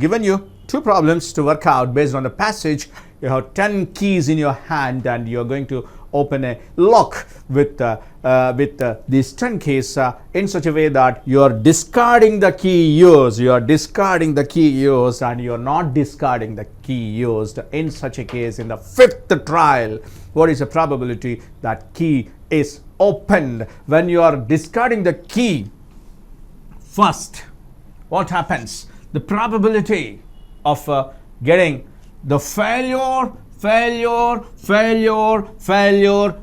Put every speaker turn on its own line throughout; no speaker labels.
given you two problems to work out based on the passage. You have 10 keys in your hand and you're going to open a lock with these 10 keys in such a way that you're discarding the key used. You're discarding the key used and you're not discarding the key used. In such a case, in the fifth trial, what is the probability that key is opened? When you are discarding the key first, what happens? The probability of getting the failure,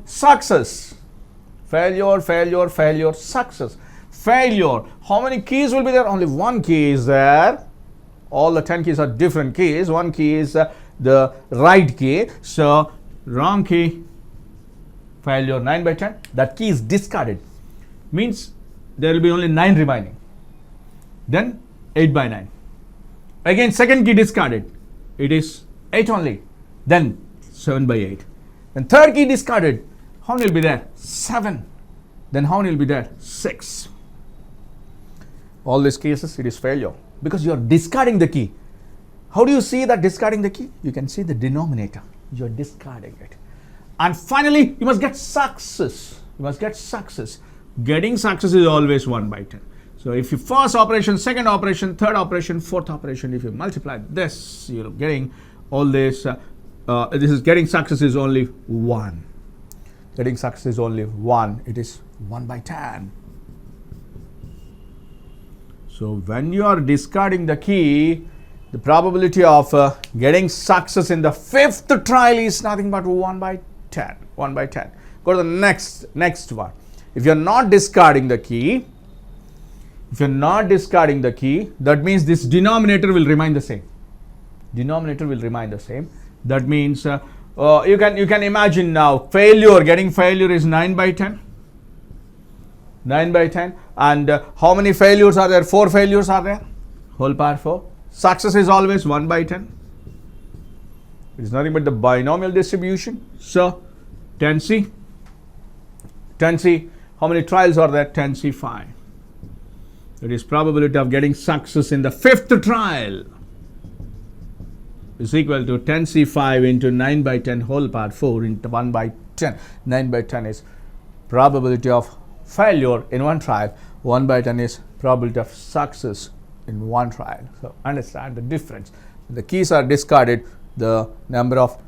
success. Failure, success. Failure. How many keys will be there? Only one key is there. All the 10 keys are different keys. One key is the right key. So, wrong key, failure 9 by 10. That key is discarded. Means there will be only 9 remaining. Then 8 by 9. Again, second key discarded. It is 8 only. Then 7 by 8. Then third key discarded. How many will be there? 7. Then how many will be there? 6. All these cases, it is failure. Because you are discarding the key. How do you see that discarding the key? You can see the denominator. You are discarding it. And finally, you must get success. You must get success. Getting success is always 1 by 10. So if you first operation, second operation, third operation, fourth operation, if you multiply this, you're getting all this. This is getting success is only 1. Getting success is only 1. It is 1 by 10. So when you are discarding the key, the probability of getting success in the fifth trial is nothing but 1 by 10. 1 by 10. Go to the next one. If you're not discarding the key, that means this denominator will remain the same. That means you can imagine now getting failure is 9 by 10. 9 by 10. And how many failures are there? 4 failures are there. Whole power 4. Success is always 1 by 10. It is nothing but the binomial distribution. So 10C. How many trials are there? 10C 5. That is probability of getting success in the fifth trial is equal to 10C5 into 9 by 10 whole power 4 into 1 by 10. 9 by 10 is probability of failure in one trial. 1 by 10 is probability of success in one trial. So understand the difference. When the keys are discarded, the number of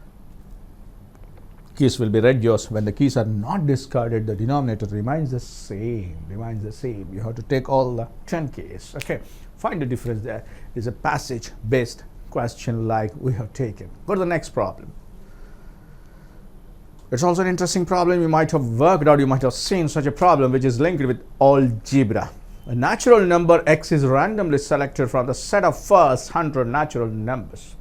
keys will be reduced. When the keys are not discarded, the denominator remains the same. You have to take all the 10 keys. Okay, find the difference there. It's a passage based question like we have taken. Go to the next problem. It's also an interesting problem. You might have worked out, you might have seen such a problem which is linked with algebra. A natural number x is randomly selected from the set of first 100 natural numbers.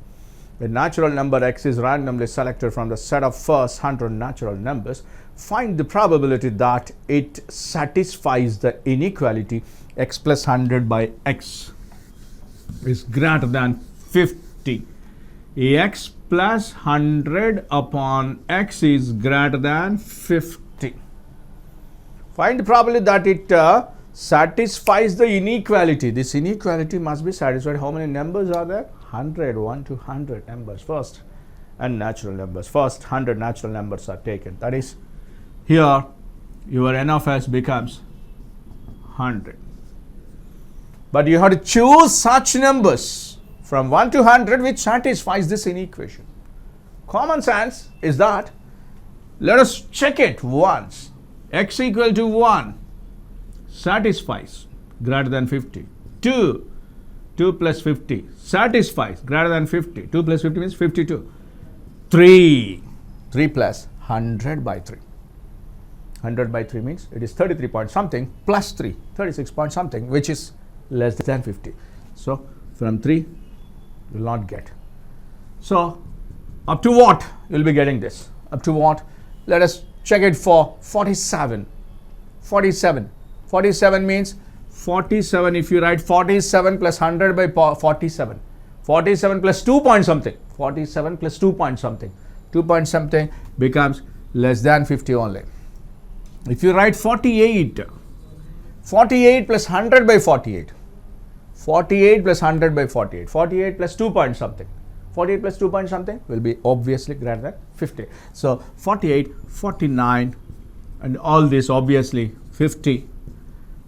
A natural number x is randomly selected from the set of first 100 natural numbers. Find the probability that it satisfies the inequality x plus 100 by x is greater than 50. X plus 100 upon x is greater than 50. Find the probability that it satisfies the inequality. This inequality must be satisfied. How many numbers are there? 100, 1 to 100 numbers first, and natural numbers. First 100 natural numbers are taken. That is, here your n of s becomes 100. But you have to choose such numbers from 1 to 100 which satisfies this inequation. Common sense is that, let us check it once. X equal to 1 satisfies greater than 50. 2 plus 50 satisfies greater than 50. 2 plus 50 means 52. 3 plus 100 by 3. 100 by 3 means it is 33 point something plus 3, 36 point something, which is less than 50. So from 3 you will not get. So up to what you will be getting this? Up to what? Let us check it for 47. 47 means 47, if you write 47 plus 100 by 47. 47 plus 2 point something. 47 plus 2 point something. 2 point something becomes less than 50 only. If you write 48 plus 100 by 48. 48 plus 100 by 48. 48 plus 2 point something. 48 plus 2 point something will be obviously greater than 50. So 48, 49 and all this obviously 50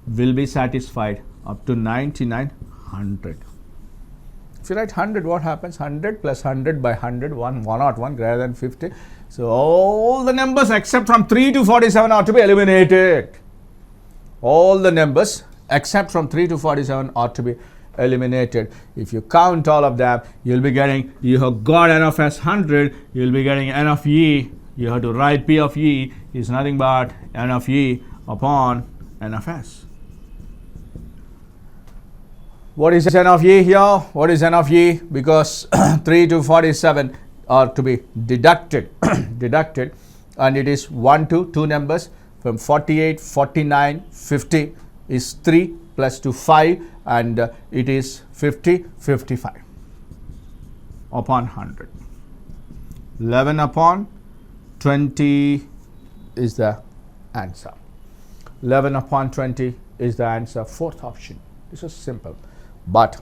will be satisfied up to 99, 100. If you write 100, what happens? 100 plus 100 by 100, 101 greater than 50. So all the numbers except from 3 to 47 are to be eliminated. All the numbers except from 3 to 47 are to be eliminated. If you count all of them, you'll be getting, you have got n of s 100, you'll be getting n of e. You have to write p of e is nothing but n of e upon n of s. What is n of e here? What is n of e? Because 3 to 47 are to be deducted, and it is 1 to 2 numbers from 48, 49, 50 is 3 plus 2, 5, and it is 50, 55 upon 100. 11 upon 20 is the answer. 11 upon 20 is the answer. Fourth option. This is simple. But,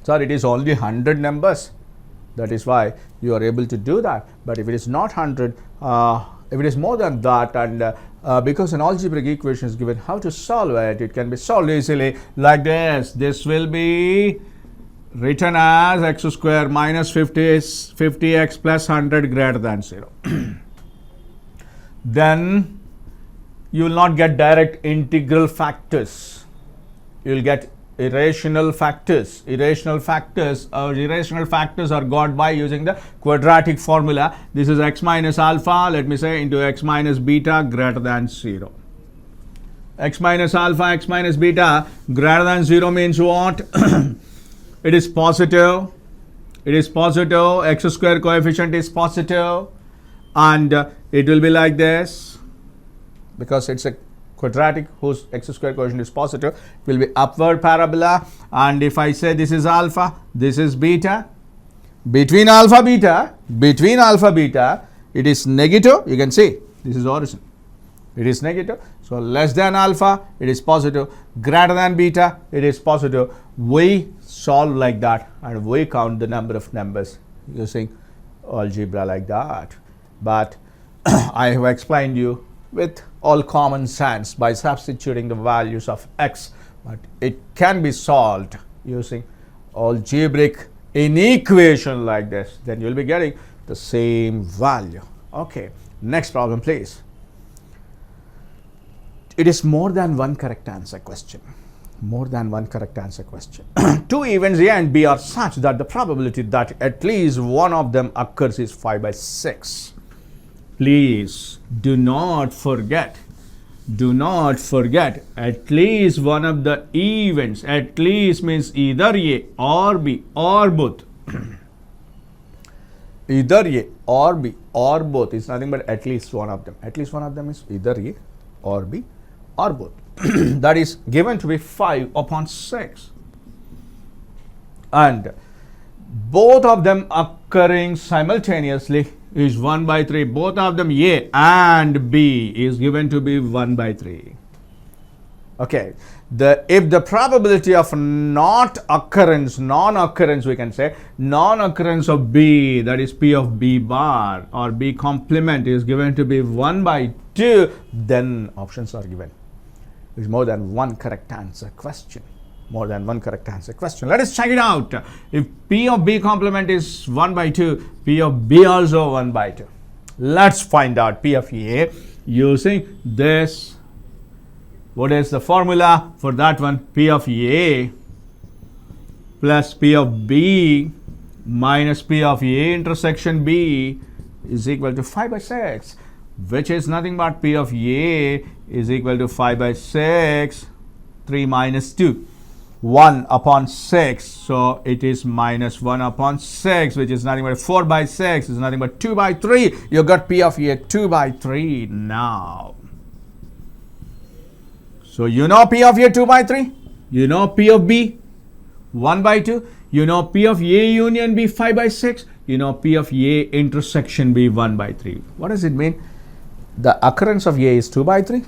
sir, it is only 100 numbers. That is why you are able to do that. But if it is not 100, if it is more than that, and because an algebraic equation is given, how to solve it? It can be solved easily like this. This will be written as x square minus 50 is 50x plus 100 greater than 0. Then you will not get direct integral factors. You will get irrational factors. Irrational factors are got by using the quadratic formula. This is x minus alpha, let me say, into x minus beta greater than 0. X minus alpha, x minus beta greater than 0 means what? It is positive. It is positive. X square coefficient is positive, and it will be like this because it's a quadratic whose x square coefficient is positive. It will be upward parabola, and if I say this is alpha, this is beta, between alpha beta, it is negative. You can see this is origin. It is negative. So less than alpha, it is positive. Greater than beta, it is positive. We solve like that, and we count the number of numbers using algebra like that. But I have explained you with all common sense by substituting the values of x, but it can be solved using algebraic inequation like this. Then you will be getting the same value. Okay, next problem please. It is more than one correct answer question. More than one correct answer question. Two events A and B are such that the probability that at least one of them occurs is 5 by 6. Please do not forget at least one of the events. At least means either A or B or both. Either A or B or both is nothing but at least one of them. At least one of them is either A or B or both. That is given to be 5 upon 6. And both of them occurring simultaneously is 1 by 3. Both of them A and B is given to be 1 by 3. Okay, if the probability of non-occurrence we can say, non-occurrence of B, that is P of B bar or B complement is given to be 1 by 2, then options are given. There is more than one correct answer question. More than one correct answer question. Let us check it out. If P of B complement is 1 by 2, P of B also 1 by 2. Let's find out P of A using this. What is the formula for that one? P of A plus P of B minus P of A intersection B is equal to 5 by 6, which is nothing but P of A is equal to 5 by 6, 3 minus 2. 1 upon 6, so it is minus 1 upon 6, which is nothing but 4 by 6 is nothing but 2 by 3. You got P of A 2 by 3 now. So you know P of A 2 by 3, you know P of B 1 by 2, you know P of A union B 5 by 6, you know P of A intersection B 1 by 3. What does it mean? The occurrence of A is 2 by 3.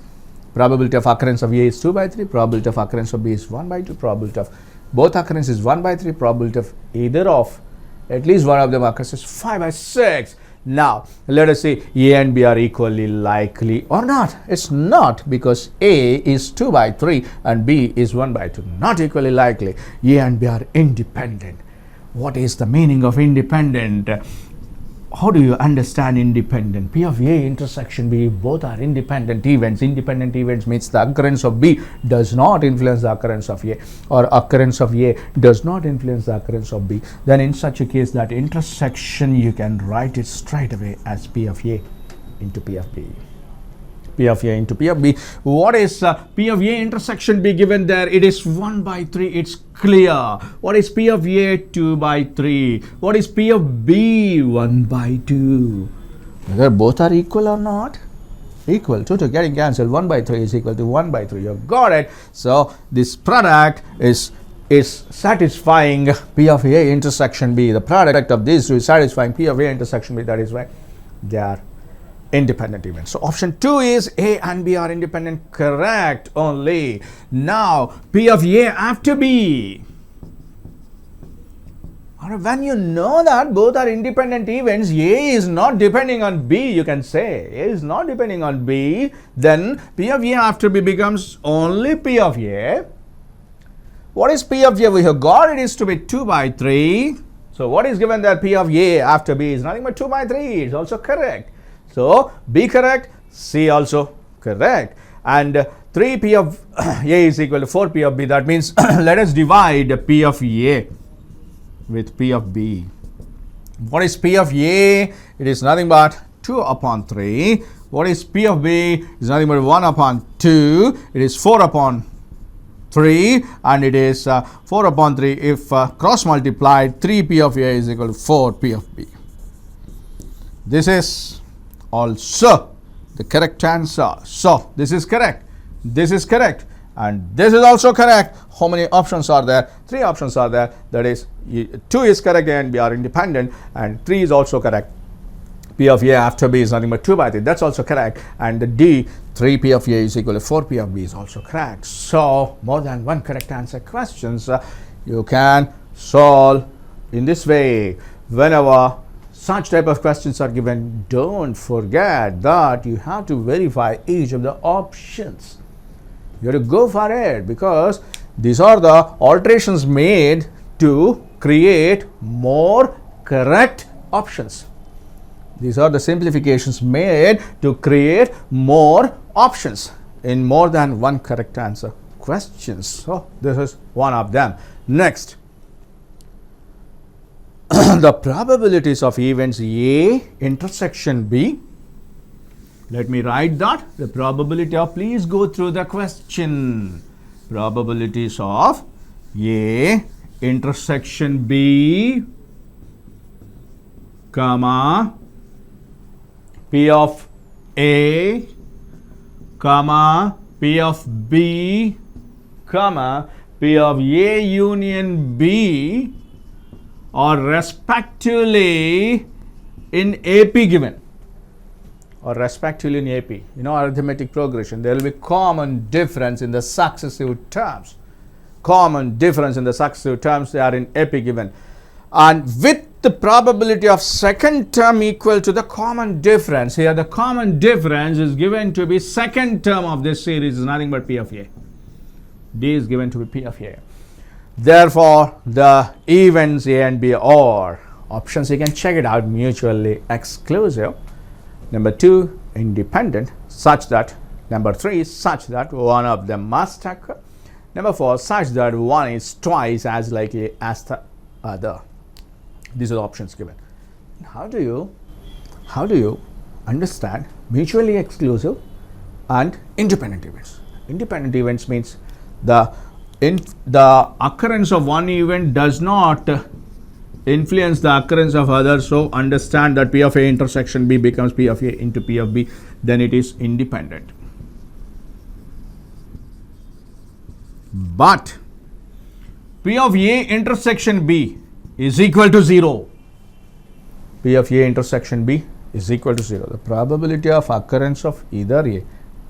Probability of occurrence of A is 2 by 3, probability of occurrence of B is 1 by 2, probability of both occurrence is 1 by 3, probability of either of at least one of them occurs is 5 by 6. Now, let us say A and B are equally likely or not. It's not, because A is 2 by 3 and B is 1 by 2. Not equally likely. A and B are independent. What is the meaning of independent? How do you understand independent? P of A intersection B, both are independent events. Independent events means the occurrence of B does not influence the occurrence of A, or occurrence of A does not influence the occurrence of B. Then in such a case, that intersection you can write it straight away as P of A into P of B. P of A into P of B. What is P of A intersection B given there? It is 1 by 3. It's clear. What is P of A? 2 by 3. What is P of B? 1 by 2. Whether both are equal or not? Equal. 2 getting cancelled. 1 by 3 is equal to 1 by 3. You got it. So this product is satisfying P of A intersection B. The product of these two is satisfying P of A intersection B. That is why they are independent events. So option 2 is A and B are independent. Correct only. Now P of A after B. When you know that both are independent events, A is not depending on B, you can say A is not depending on B, then P of A after B becomes only P of A. What is P of A? We have got it is to be 2 by 3. So what is given there? P of A after B is nothing but 2 by 3. It's also correct. So B correct, C also correct, and 3 P of A is equal to 4 P of B. That means let us divide P of A with P of B. What is P of A? It is nothing but 2 upon 3. What is P of B? It is nothing but 1 upon 2. It is 4 upon 3, and it is 4 upon 3. If cross multiplied, 3 P of A is equal to 4 P of B. This is also the correct answer. So this is correct, this is correct, and this is also correct. How many options are there? 3 options are there. That is 2 is correct and B are independent, and 3 is also correct. P of A after B is nothing but 2 by 3. That's also correct. And the D, 3 P of A is equal to 4 P of B is also correct. So more than one correct answer questions you can solve in this way. Whenever such type of questions are given, don't forget that you have to verify each of the options. You have to go for it, because these are the alterations made to create more correct options. These are the simplifications made to create more options in more than one correct answer questions. So this is one of them. Next, the probabilities of events A intersection B. Let me write that. The probability of, please go through the question. Probabilities of A intersection B, comma, P of A, comma, P of B, comma, P of A union B, or respectively in AP given, or respectively in AP. You know, arithmetic progression, there will be common difference in the successive terms. Common difference in the successive terms, they are in AP given. And with the probability of second term equal to the common difference, here the common difference is given to be second term of this series is nothing but P of A. D is given to be P of A. Therefore, the events A and B are options, you can check it out, mutually exclusive. Number 2, independent, such that. Number 3, such that one of them must occur. Number 4, such that one is twice as likely as the other. These are the options given. How do you understand mutually exclusive and independent events? Independent events means the occurrence of one event does not influence the occurrence of others. So understand that P of A intersection B becomes P of A into P of B, then it is independent. But P of A intersection B is equal to 0. P of A intersection B is equal to 0. The probability of occurrence of either A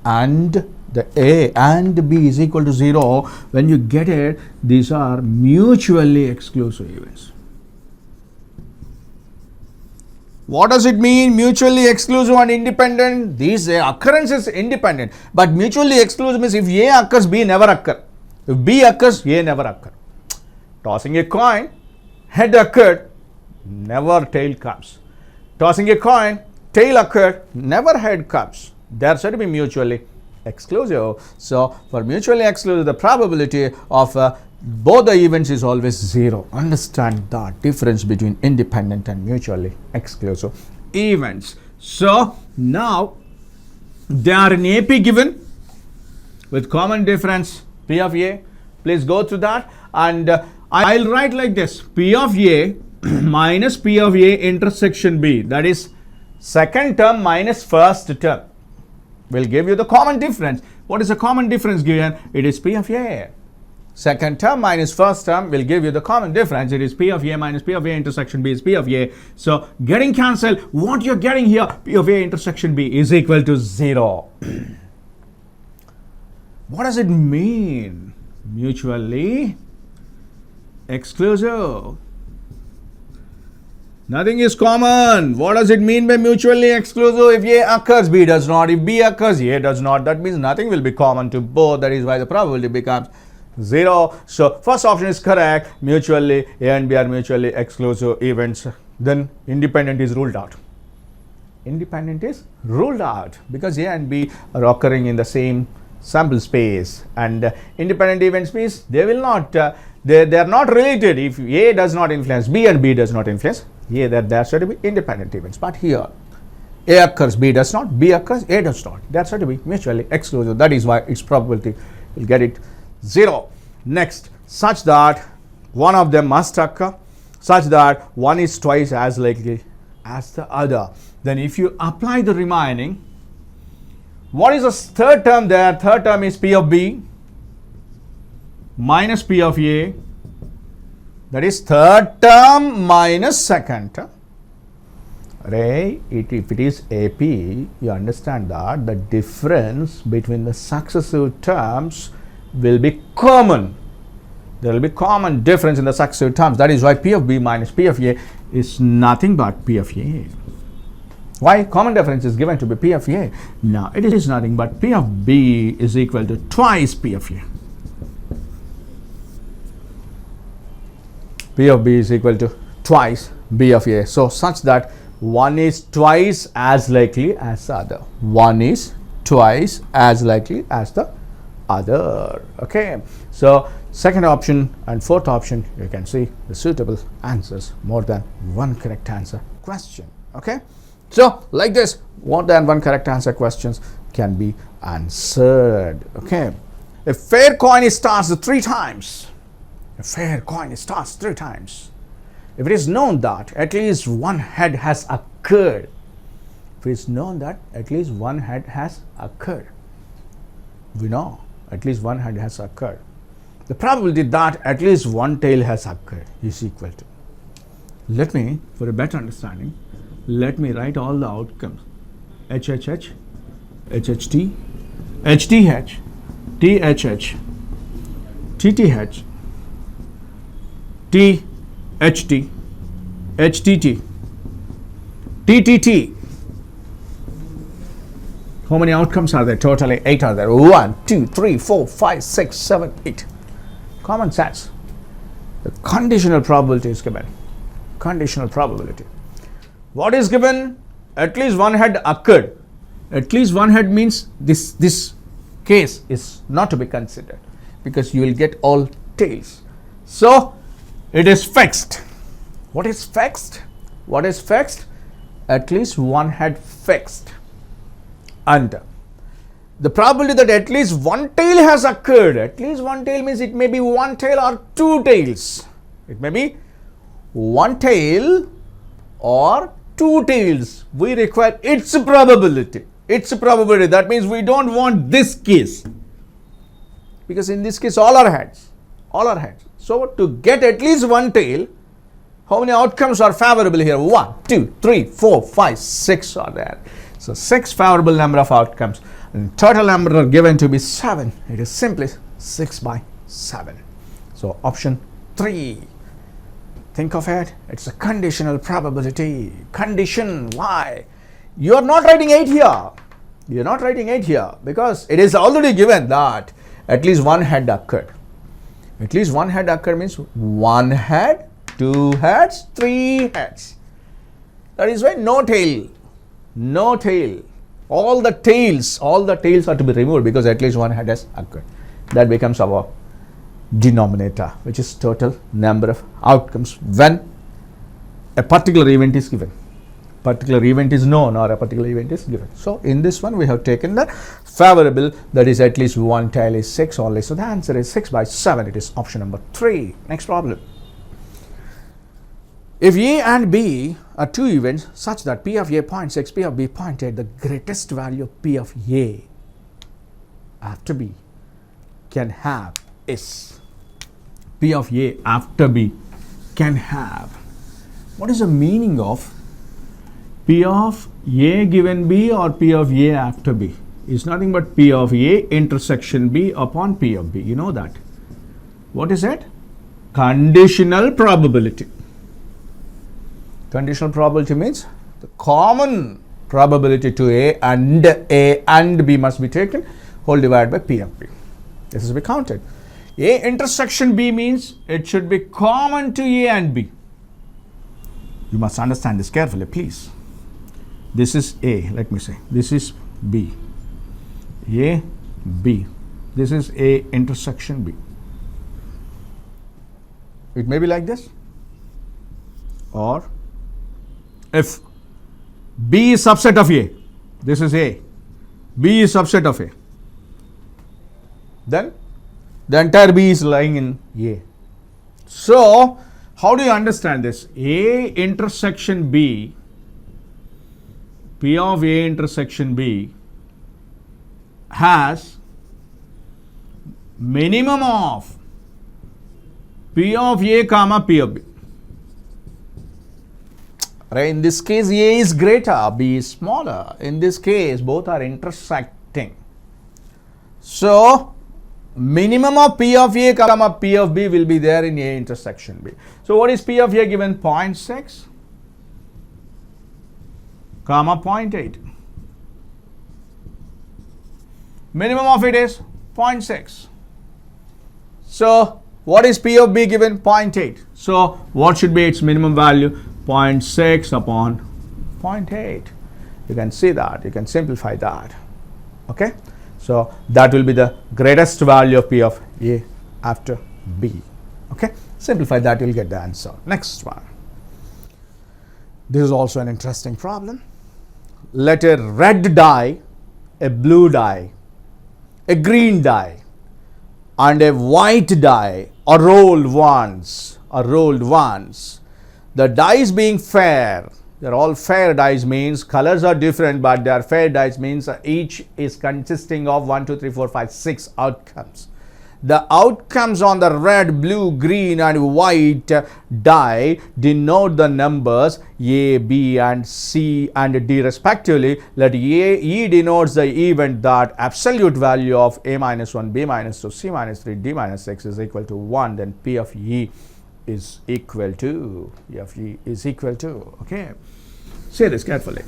and the A and B is equal to 0, when you get it, these are mutually exclusive events. What does it mean, mutually exclusive and independent? These occurrences independent, but mutually exclusive means if A occurs, B never occur. If B occurs, A never occur. Tossing a coin, head occurred, never tail comes. Tossing a coin, tail occurred, never head comes. They are said to be mutually exclusive. So for mutually exclusive, the probability of both the events is always 0. Understand the difference between independent and mutually exclusive events. So now they are in AP given with common difference P of A. Please go through that, and I'll write like this: P of A minus P of A intersection B, that is second term minus first term, will give you the common difference. What is the common difference given? It is P of A. Second term minus first term will give you the common difference. It is P of A minus P of A intersection B is P of A. So getting cancelled, what you're getting here, P of A intersection B is equal to 0. What does it mean? Mutually exclusive. Nothing is common. What does it mean by mutually exclusive? If A occurs, B does not. If B occurs, A does not. That means nothing will be common to both. That is why the probability becomes 0. So first option is correct. Mutually, A and B are mutually exclusive events. Then independent is ruled out. Independent is ruled out because A and B are occurring in the same sample space, and independent events means they will not they are not related. If A does not influence B and B does not influence A, that they are said to be independent events. But here A occurs, B does not, B occurs, A does not. They are said to be mutually exclusive. That is why its probability will get it 0. Next, such that one of them must occur, such that one is twice as likely as the other. Then if you apply the remaining, what is the third term there? Third term is P of B minus P of A. That is third term minus second term. If it is AP, you understand that the difference between the successive terms will be common. There will be common difference in the successive terms. That is why P of B minus P of A is nothing but P of A. Why? Common difference is given to be P of A. Now it is nothing but P of B is equal to twice P of A. P of B is equal to twice B of A. So such that one is twice as likely as the other. One is twice as likely as the other. Okay. So second option and fourth option, you can see the suitable answers. More than one correct answer question. Okay. So like this, more than one correct answer questions can be answered. Okay. A fair coin is tossed 3 times. A fair coin is tossed 3 times. If it is known that at least one head has occurred, if it is known that at least one head has occurred, we know at least one head has occurred. The probability that at least one tail has occurred is equal to. Let me, for a better understanding, let me write all the outcomes. HHH, HHT, HTH, THH, TTH, THT, HTT, TTT. How many outcomes are there? Totally 8 are there. 1, 2, 3, 4, 5, 6, 7, 8. Common sense. The conditional probability is given. Conditional probability. What is given? At least one head occurred. At least one head means this case is not to be considered because you will get all tails. So it is fixed. What is fixed? What is fixed? At least one head fixed. And the probability that at least one tail has occurred, at least one tail means it may be one tail or 2 tails. It may be one tail or 2 tails. We require its probability. Its probability. That means we don't want this case. Because in this case all are heads. All are heads. So to get at least one tail, how many outcomes are favorable here? 1, 2, 3, 4, 5, 6 are there. So 6 favorable number of outcomes and total number are given to be 7. It is simply 6 by 7. So option 3. Think of it. It's a conditional probability. Condition. Why? You are not writing 8 here. You are not writing 8 here because it is already given that at least one head occurred. At least one head occurred means 1 head, 2 heads, 3 heads. That is why no tail. No tail. All the tails are to be removed because at least one head has occurred. That becomes our denominator, which is total number of outcomes when a particular event is given. Particular event is known or a particular event is given. So in this one we have taken the favorable, that is at least one tail is 6 only. So the answer is 6 by 7. It is option number 3. Next problem. If A and B are two events such that P of A 0.6, P of B 0.8, the greatest value of P of A after B can have is P of A after B can have. What is the meaning of P of A given B or P of A after B? Is nothing but P of A intersection B upon P of B. You know that. What is it? Conditional probability. Conditional probability means the common probability to A and B must be taken, whole divided by P of B. This is to be counted. A intersection B means it should be common to A and B. You must understand this carefully, please. This is A, let me say. This is B. A, B. This is A intersection B. It may be like this. Or if B is subset of A, this is A, B is subset of A, then the entire B is lying in A. So, how do you understand this? A intersection B, P of A intersection B has minimum of P of A comma P of B. Right? In this case, A is greater, B is smaller. In this case, both are intersecting. So, minimum of P of A comma P of B will be there in A intersection B. So, what is P of A given? 0.6 comma 0.8. Minimum of it is 0.6. So, what is P of B given? 0.8. So, what should be its minimum value? 0.6 upon 0.8. You can see that. You can simplify that. Okay. So, that will be the greatest value of P of A after B. Okay. Simplify that, you will get the answer. Next one. This is also an interesting problem. Let a red die, a blue die, a green die, and a white die are rolled once. The dice being fair, they're all fair dice, means colors are different, but they are fair dice, means each is consisting of 1, 2, 3, 4, 5, 6 outcomes. The outcomes on the red, blue, green and white die denote the numbers A, B and C and D respectively. Let E denotes the event that absolute value of A minus 1, B minus 2, C minus 3, D minus 6 is equal to 1. Then P of E is equal to, okay. Say this carefully.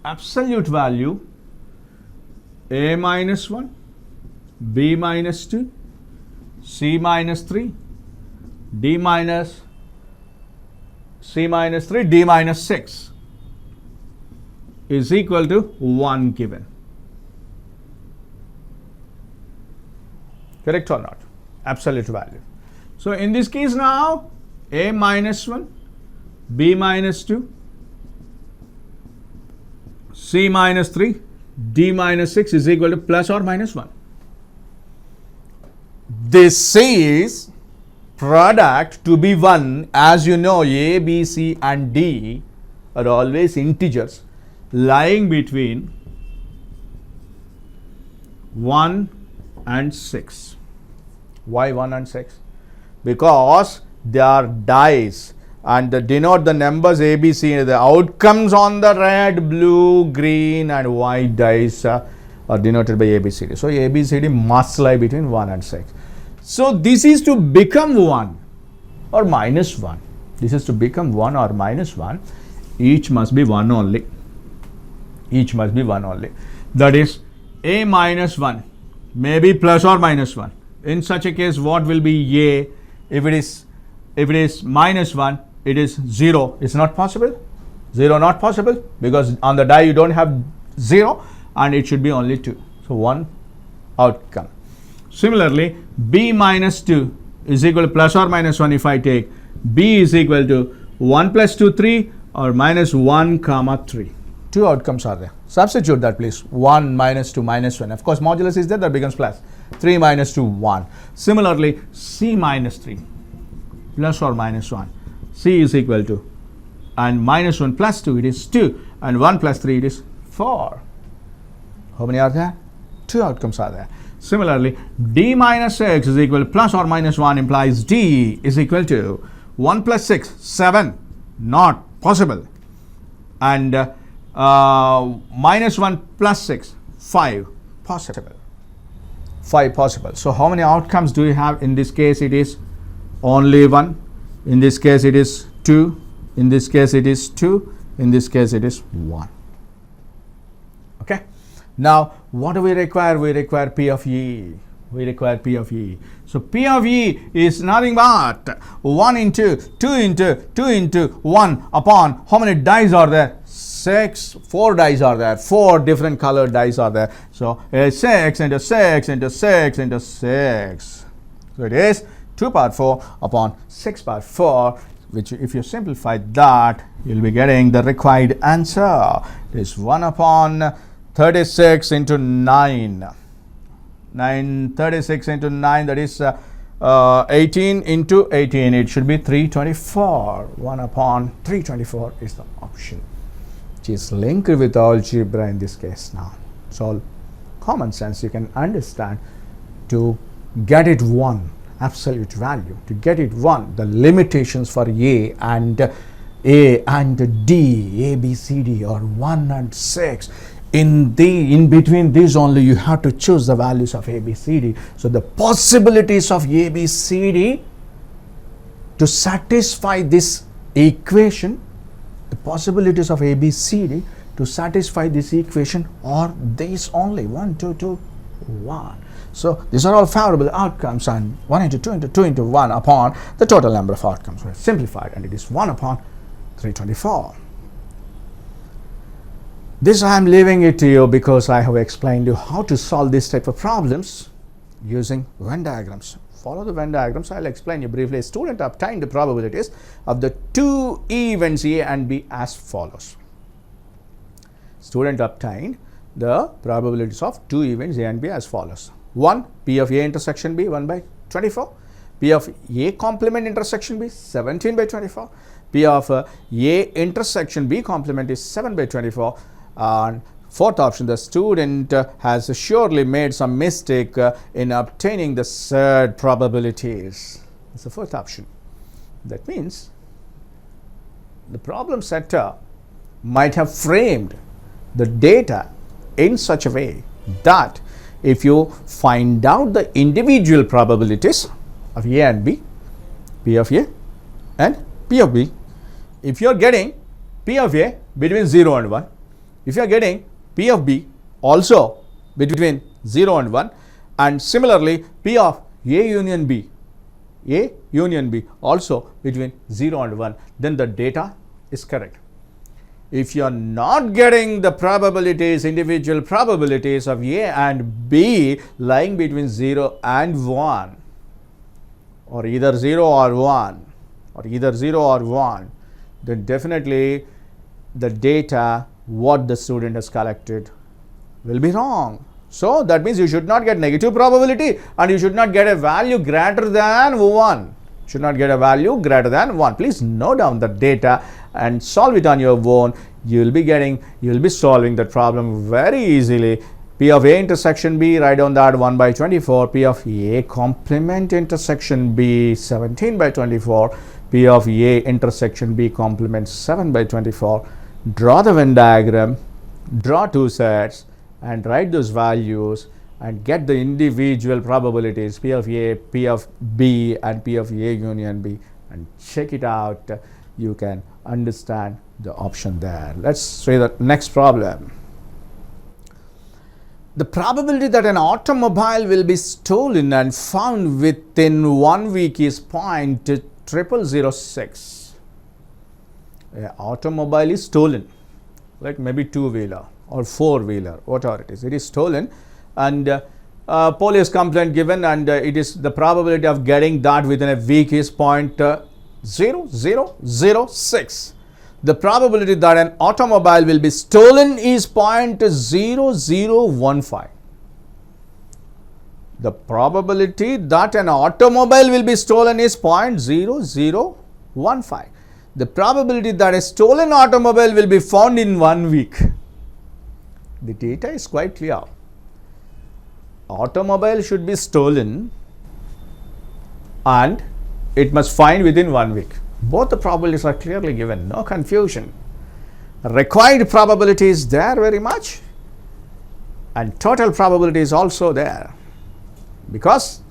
Absolute value A minus 1, B minus 2, C minus 3, D minus C minus 3, D minus 6 is equal to 1 given. Correct or not? Absolute value. So, in this case now, A minus 1, B minus 2, C minus 3, D minus 6 is equal to plus or minus 1. This is product to be 1. As you know, A, B, C and D are always integers lying between 1 and 6. Why 1 and 6? Because they are dice and denote the numbers A, B, C. The outcomes on the red, blue, green and white dice are denoted by A, B, C, D. So A, B, C, D must lie between 1 and 6. So this is to become 1 or minus 1. This is to become 1 or minus 1. Each must be 1 only. Each must be 1 only. That is A minus 1 may be plus or minus 1. In such a case, what will be A? If it is minus 1, it is 0. It's not possible. 0 not possible, because on the die you don't have 0 and it should be only 2. So 1 outcome. Similarly, B minus 2 is equal to plus or minus 1. If I take B is equal to 1 plus 2, 3 or minus 1 comma 3. 2 outcomes are there. Substitute that please. 1 minus 2 minus 1. Of course, modulus is there, that becomes plus. 3 minus 2, 1. Similarly, C minus 3 plus or minus 1. C is equal to, and minus 1 plus 2, it is 2. And 1 plus 3, it is 4. How many are there? 2 outcomes are there. Similarly, D minus 6 is equal to plus or minus 1 implies D is equal to 1 plus 6, 7. Not possible. And minus 1 plus 6, 5 possible. 5 possible. So how many outcomes do you have? In this case it is only 1. In this case it is 2. In this case it is 2. In this case it is 1. Okay. Now what do we require? We require P of E. We require P of E. So P of E is nothing but 1 into 2 into 2 into 1 upon how many dice are there? 6. 4 dice are there. 4 different colored dice are there. So 6 into 6 into 6 into 6. So it is 2 power 4 upon 6 power 4, which if you simplify that, you'll be getting the required answer. It is 1 upon 36 into 9. 36 into 9, that is 18 into 18. It should be 324. 1 upon 324 is the option, which is linked with algebra in this case. Now it's all common sense. You can understand. To get it 1 absolute value, to get it 1, the limitations for A and D, A, B, C, D are 1 and 6. In between these only you have to choose the values of A, B, C, D. So the possibilities of A, B, C, D to satisfy this equation, the possibilities of A, B, C, D to satisfy this equation are these only: 1, 2, 2, 1. So these are all favorable outcomes, and 1 into 2 into 2 into 1 upon the total number of outcomes. We have simplified, and it is 1 upon 324. This I am leaving it to you because I have explained you how to solve this type of problems using Venn diagrams. Follow the Venn diagrams. I will explain you briefly. A student obtained the probabilities of the 2 events A and B as follows. Student obtained the probabilities of 2 events A and B as follows. 1. P of A intersection B, 1 by 24. P of A complement intersection B, 17 by 24. P of A intersection B complement is 7 by 24. And fourth option, the student has surely made some mistake in obtaining the said probabilities. It's the fourth option. That means the problem setter might have framed the data in such a way that if you find out the individual probabilities of A and B, P of A and P of B, if you are getting P of A between 0 and 1, if you are getting P of B also between 0 and 1, and similarly P of A union B also between 0 and 1, then the data is correct. If you are not getting the probabilities, individual probabilities of A and B lying between 0 and 1, or either 0 or 1, then definitely the data what the student has collected will be wrong. So that means you should not get negative probability, and you should not get a value greater than 1. Should not get a value greater than 1. Please note down the data and solve it on your own. You will be solving that problem very easily. P of A intersection B, write down that 1 by 24. P of A complement intersection B, 17 by 24. P of A intersection B complement 7 by 24. Draw the Venn diagram, draw two sets and write those values and get the individual probabilities P of A, P of B and P of A union B and check it out. You can understand the option there. Let's see the next problem. The probability that an automobile will be stolen and found within 1 week is 0.0006. An automobile is stolen, like maybe two-wheeler or four-wheeler, whatever it is. It is stolen and police complaint given and it is the probability of getting that within a week is 0.0006. The probability that an automobile will be stolen is 0.0015. The probability that an automobile will be stolen is 0.0015. The probability that a stolen automobile will be found in 1 week. The data is quite clear. Automobile should be stolen and it must find within 1 week. Both the probabilities are clearly given, no confusion. Required probability is there very much and total probability is also there because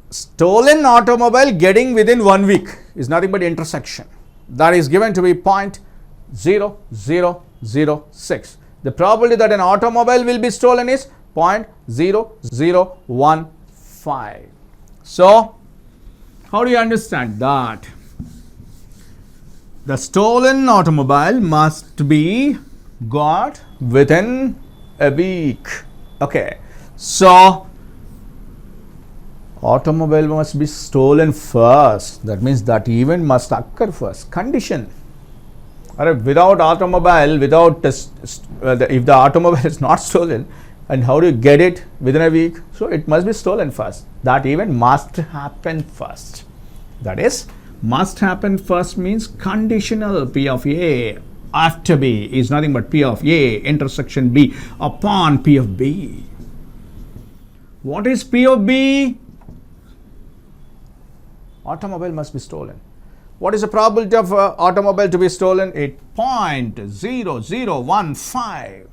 stolen automobile getting within 1 week is nothing but intersection. That is given to be 0.0006. The probability that an automobile will be stolen is 0.0015. So, how do you understand that? The stolen automobile must be got within a week. Okay. So, automobile must be stolen first. That means that event must occur first. Condition. Without automobile, if the automobile is not stolen, and how do you get it within a week? So it must be stolen first. That event must happen first. That is, must happen first means conditional. P of A after B is nothing but P of A intersection B upon P of B. What is P of B? Automobile must be stolen. What is the probability of automobile to be stolen? 0.0015.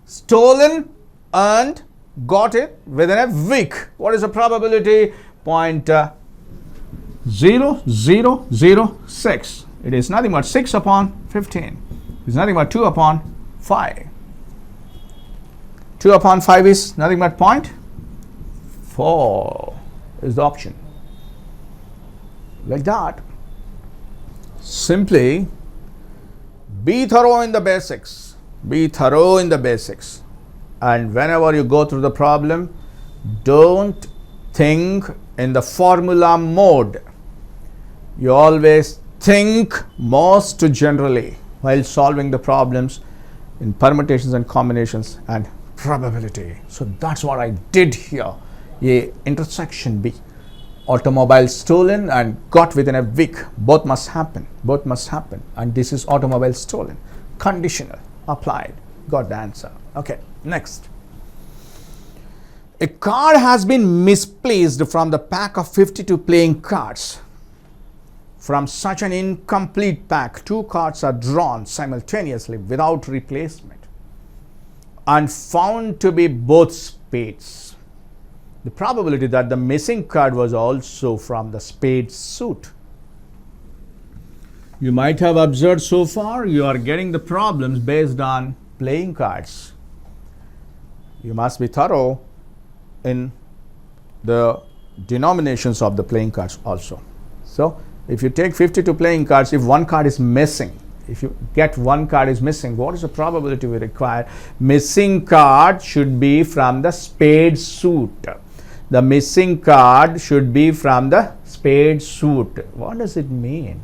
Stolen and got it within a week. What is the probability? 0.0006. It is nothing but 6 upon 15. It is nothing but 2 upon 5. 2 upon 5 is nothing but 0.4 is the option. Like that. Simply be thorough in the basics. Be thorough in the basics. And whenever you go through the problem, don't think in the formula mode. You always think most generally while solving the problems in permutations and combinations and probability. So that's what I did here. A intersection B. Automobile stolen and got within a week. Both must happen. Both must happen. And this is automobile stolen. Conditional. Applied. Got the answer. Okay. Next. A card has been misplaced from the pack of 52 playing cards. From such an incomplete pack, 2 cards are drawn simultaneously without replacement and found to be both spades. The probability that the missing card was also from the spade suit. You might have observed so far you are getting the problems based on playing cards. You must be thorough in the denominations of the playing cards also. So, if you take 52 playing cards, if one card is missing, if you get one card is missing, what is the probability we require? Missing card should be from the spade suit. The missing card should be from the spade suit. What does it mean?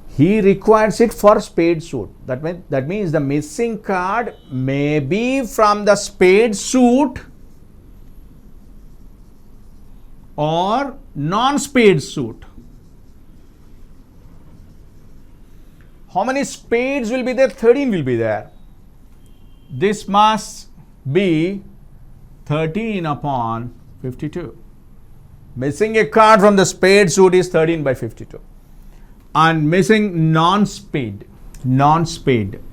He requires it for spade suit. That means the missing card may be from the spade suit or non-spade suit. How many spades will be there? 13 will be there. This must be 13 upon 52. Missing a card from the spade suit is 13 by 52. And missing non-spade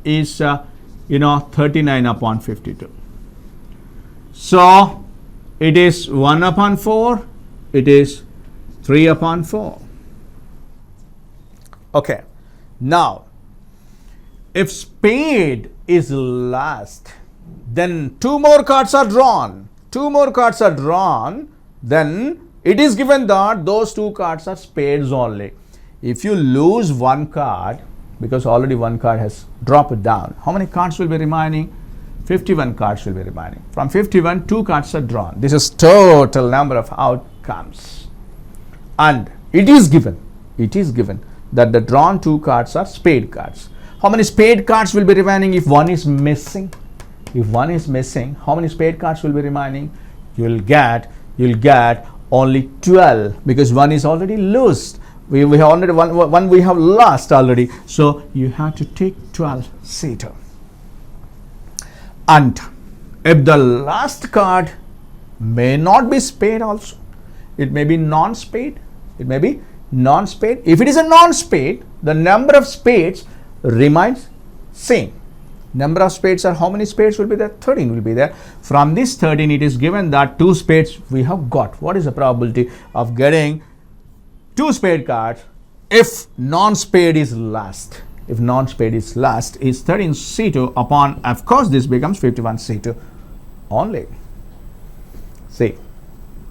is 39 upon 52. So it is 1 upon 4, it is 3 upon 4. Okay, now if spade is last, then 2 more cards are drawn. Then it is given that those 2 cards are spades only. If you lose 1 card, because already 1 card has dropped down, how many cards will be remaining? 51 cards will be remaining. From 51, 2 cards are drawn. This is total number of outcomes. And it is given that the drawn 2 cards are spade cards. How many spade cards will be remaining if one is missing? If one is missing, how many spade cards will be remaining? You'll get only 12, because one is already lost. We have already one we have lost already. So you have to take 12-seater. And if the last card may not be spade also, it may be non-spade. If it is a non-spade, the number of spades remains same. Number of spades are, how many spades will be there? 13 will be there. From this 13, it is given that 2 spades we have got. What is the probability of getting 2 spade cards if non-spade is last? If non-spade is last, is 13C2 upon, of course this becomes 51C2 only. See,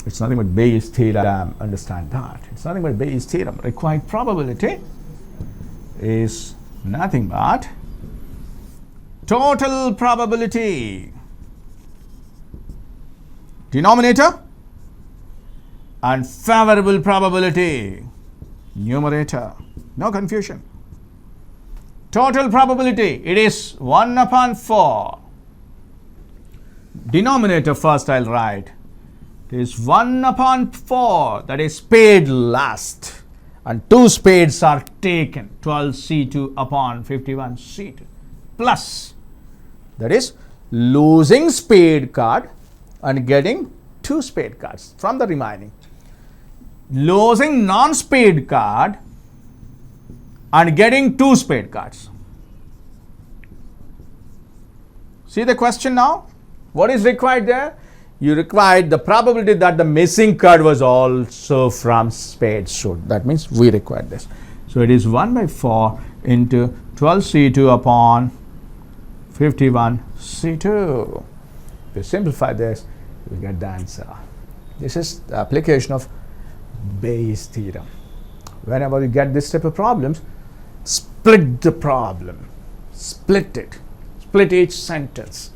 it's nothing but Bayes theorem. Understand that. It's nothing but Bayes theorem. Required probability is nothing but total probability, denominator, and favorable probability, numerator. No confusion. Total probability, it is 1 upon 4. Denominator first I'll write. It is 1 upon 4, that is spade last. And 2 spades are taken, 12C2 upon 51C2. Plus, that is losing spade card and getting 2 spade cards from the remaining. Losing non-spade card and getting 2 spade cards. See the question now? What is required there? You required the probability that the missing card was also from spade suit. That means we required this. So it is 1 by 4 into 12C2 upon 51C2. If you simplify this, you get the answer. This is the application of Bayes theorem. Whenever you get this type of problems, split the problem, split each sentence,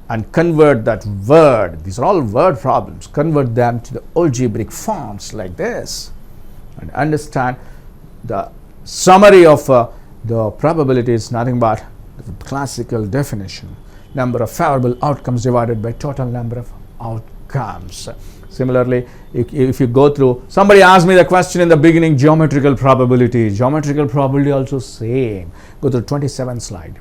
and convert that word. These are all word problems. Convert them to the algebraic forms like this, and understand the summary of the probability is nothing but the classical definition: number of favorable outcomes divided by total number of outcomes. Similarly, if you go through, somebody asked me the question in the beginning, geometrical probability. Geometrical probability also same. Go to the 27th slide.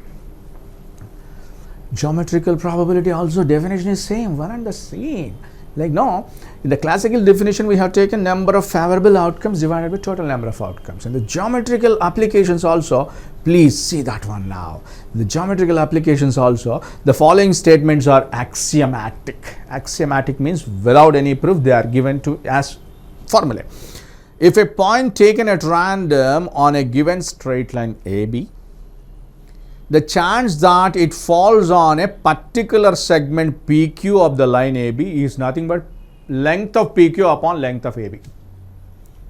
Geometrical probability also definition is same, one and the same. Like no, in the classical definition we have taken number of favorable outcomes divided by total number of outcomes. In the geometrical applications also, please see that one now. The geometrical applications also, the following statements are axiomatic. Axiomatic means without any proof, they are given to as formulae. If a point taken at random on a given straight line AB, the chance that it falls on a particular segment PQ of the line AB is nothing but length of PQ upon length of AB.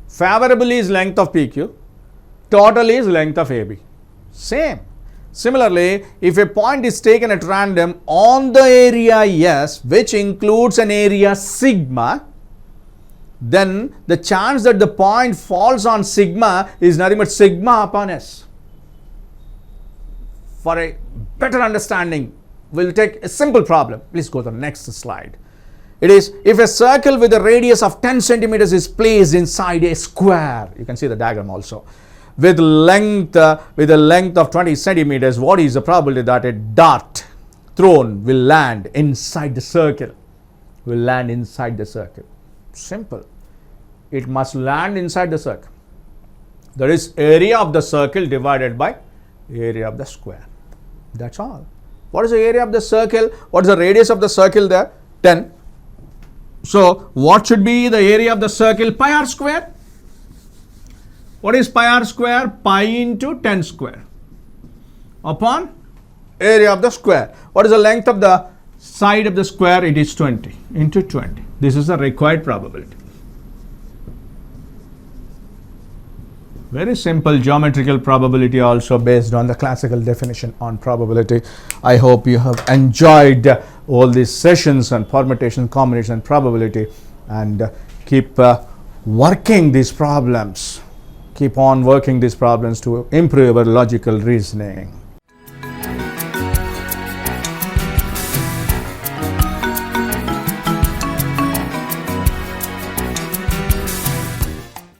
Favorable is length of PQ, total is length of AB. Same. Similarly, if a point is taken at random on the area S, which includes an area sigma, then the chance that the point falls on sigma is nothing but sigma upon S. For a better understanding, we'll take a simple problem. Please go to the next slide. It is, if a circle with a radius of 10 centimeters is placed inside a square, you can see the diagram also, with a length of 20 centimeters, what is the probability that a dot thrown will land inside the circle? Simple. it must land inside the circle. That is area of the circle divided by area of the square. That's all. What is the area of the circle? What is the radius of the circle there? 10. So what should be the area of the circle? Pi r square. What is pi r square? Pi into 10 square upon area of the square. What is the length of the side of the square? It is 20 into 20. This is the required probability. Very simple geometrical probability, also based on the classical definition on probability. I hope you have enjoyed all these sessions on permutation, combination, probability, and keep working these problems. Keep on working these problems to improve our logical reasoning.